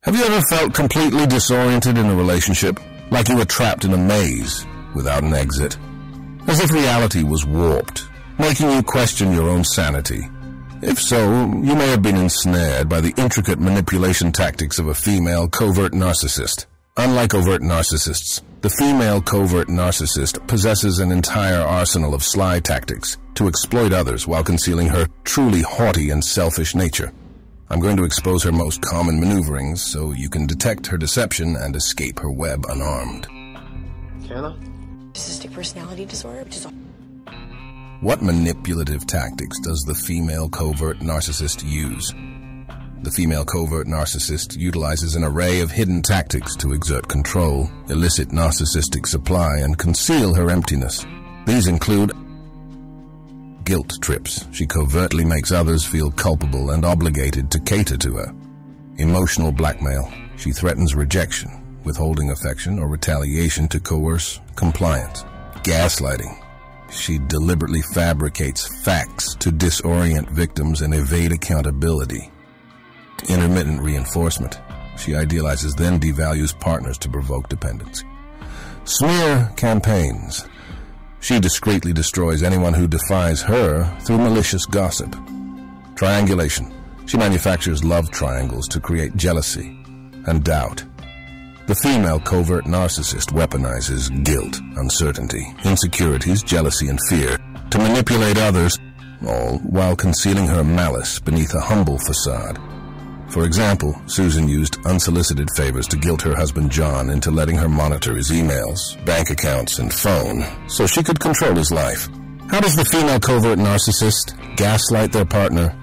Have you ever felt completely disoriented in a relationship? Like you were trapped in a maze without an exit? As if reality was warped, making you question your own sanity. If so, you may have been ensnared by the intricate manipulation tactics of a female covert narcissist. Unlike overt narcissists, the female covert narcissist possesses an entire arsenal of sly tactics to exploit others while concealing her truly haughty and selfish nature. I'm going to expose her most common maneuverings so you can detect her deception and escape her web unarmed. Kayla? Narcissistic personality disorder, which is What manipulative tactics does the female covert narcissist use? The female covert narcissist utilizes an array of hidden tactics to exert control, elicit narcissistic supply, and conceal her emptiness. These include guilt trips. She covertly makes others feel culpable and obligated to cater to her. Emotional blackmail. She threatens rejection, withholding affection, or retaliation to coerce compliance. Gaslighting. She deliberately fabricates facts to disorient victims and evade accountability. Intermittent reinforcement. She idealizes then devalues partners to provoke dependency. Smear campaigns. She discreetly destroys anyone who defies her through malicious gossip. Triangulation. She manufactures love triangles to create jealousy and doubt. The female covert narcissist weaponizes guilt, uncertainty, insecurities, jealousy, and fear to manipulate others, all while concealing her malice beneath a humble facade. For example, Susan used unsolicited favors to guilt her husband John into letting her monitor his emails, bank accounts, and phone so she could control his life. How does the female covert narcissist gaslight their partner?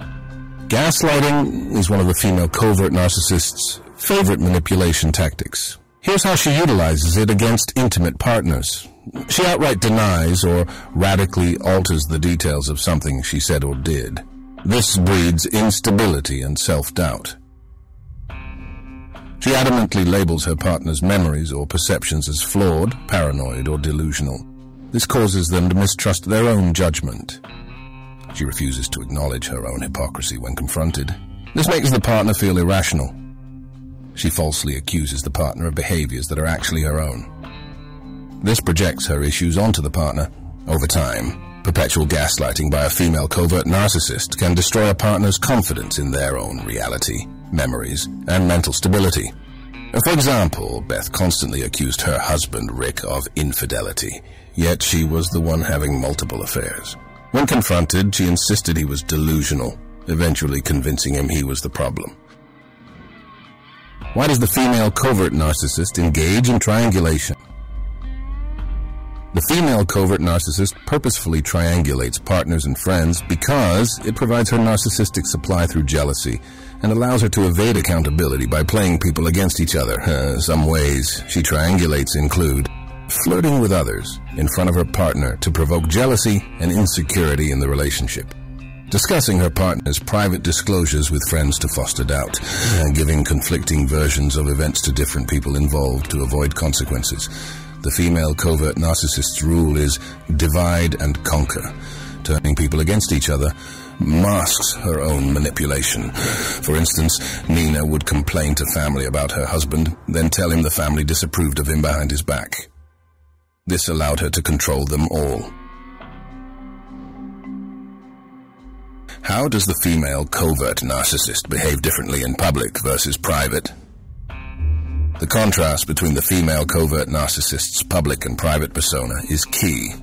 Gaslighting is one of the female covert narcissist's favorite manipulation tactics. Here's how she utilizes it against intimate partners. She outright denies or radically alters the details of something she said or did. This breeds instability and self-doubt. She adamantly labels her partner's memories or perceptions as flawed, paranoid, or delusional. This causes them to mistrust their own judgment. She refuses to acknowledge her own hypocrisy when confronted. This makes the partner feel irrational. She falsely accuses the partner of behaviors that are actually her own. This projects her issues onto the partner. Over time, perpetual gaslighting by a female covert narcissist can destroy a partner's confidence in their own reality, memories, and mental stability. For example, Beth constantly accused her husband, Rick, of infidelity, yet she was the one having multiple affairs. When confronted, she insisted he was delusional, eventually convincing him he was the problem. Why does the female covert narcissist engage in triangulation? The female covert narcissist purposefully triangulates partners and friends because it provides her narcissistic supply through jealousy and allows her to evade accountability by playing people against each other. Some ways she triangulates include flirting with others in front of her partner to provoke jealousy and insecurity in the relationship, discussing her partner's private disclosures with friends to foster doubt, giving conflicting versions of events to different people involved to avoid consequences. The female covert narcissist's rule is divide and conquer. Turning people against each other masks her own manipulation. For instance, Nina would complain to family about her husband, then tell him the family disapproved of him behind his back. This allowed her to control them all. How does the female covert narcissist behave differently in public versus private? The contrast between the female covert narcissist's public and private persona is key.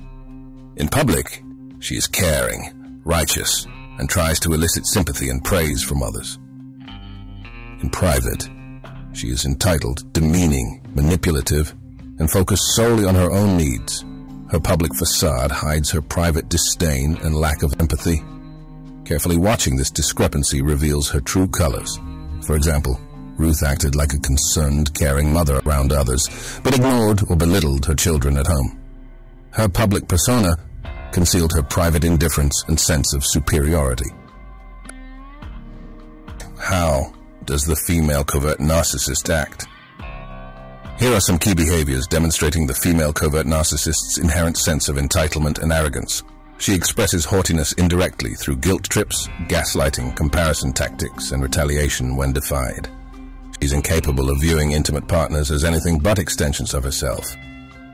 In public, she is caring, righteous, and tries to elicit sympathy and praise from others. In private, she is entitled, demeaning, manipulative, and focused solely on her own needs. Her public facade hides her private disdain and lack of empathy. Carefully watching this discrepancy reveals her true colors. For example, Ruth acted like a concerned, caring mother around others, but ignored or belittled her children at home. Her public persona concealed her private indifference and sense of superiority. How does the female covert narcissist act? Here are some key behaviors demonstrating the female covert narcissist's inherent sense of entitlement and arrogance. She expresses haughtiness indirectly through guilt trips, gaslighting, comparison tactics, and retaliation when defied. She's incapable of viewing intimate partners as anything but extensions of herself.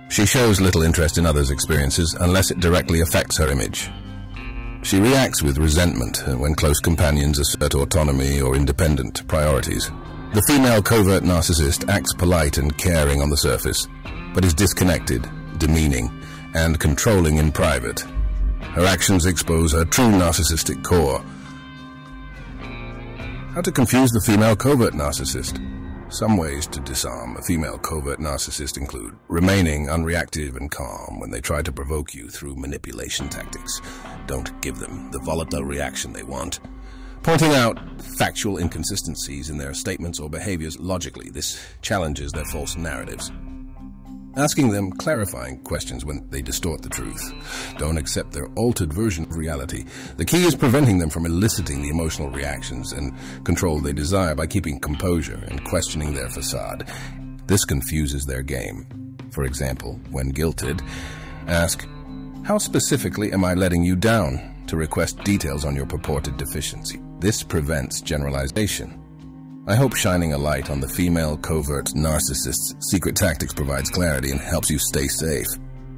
She shows little interest in others' experiences unless it directly affects her image. She reacts with resentment when close companions assert autonomy or independent priorities. The female covert narcissist acts polite and caring on the surface, but is disconnected, demeaning, and controlling in private. Her actions expose her true narcissistic core. How to confuse the female covert narcissist? Some ways to disarm a female covert narcissist include remaining unreactive and calm when they try to provoke you through manipulation tactics. Don't give them the volatile reaction they want. Pointing out factual inconsistencies in their statements or behaviors logically. This challenges their false narratives. Asking them clarifying questions when they distort the truth. Don't accept their altered version of reality. The key is preventing them from eliciting the emotional reactions and control they desire by keeping composure and questioning their facade. This confuses their game. For example, when guilted, ask, "How specifically am I letting you down?" to request details on your purported deficiency. This prevents generalization. I hope shining a light on the female covert narcissist's secret tactics provides clarity and helps you stay safe.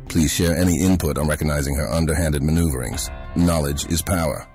Please share any input on recognizing her underhanded maneuverings. Knowledge is power.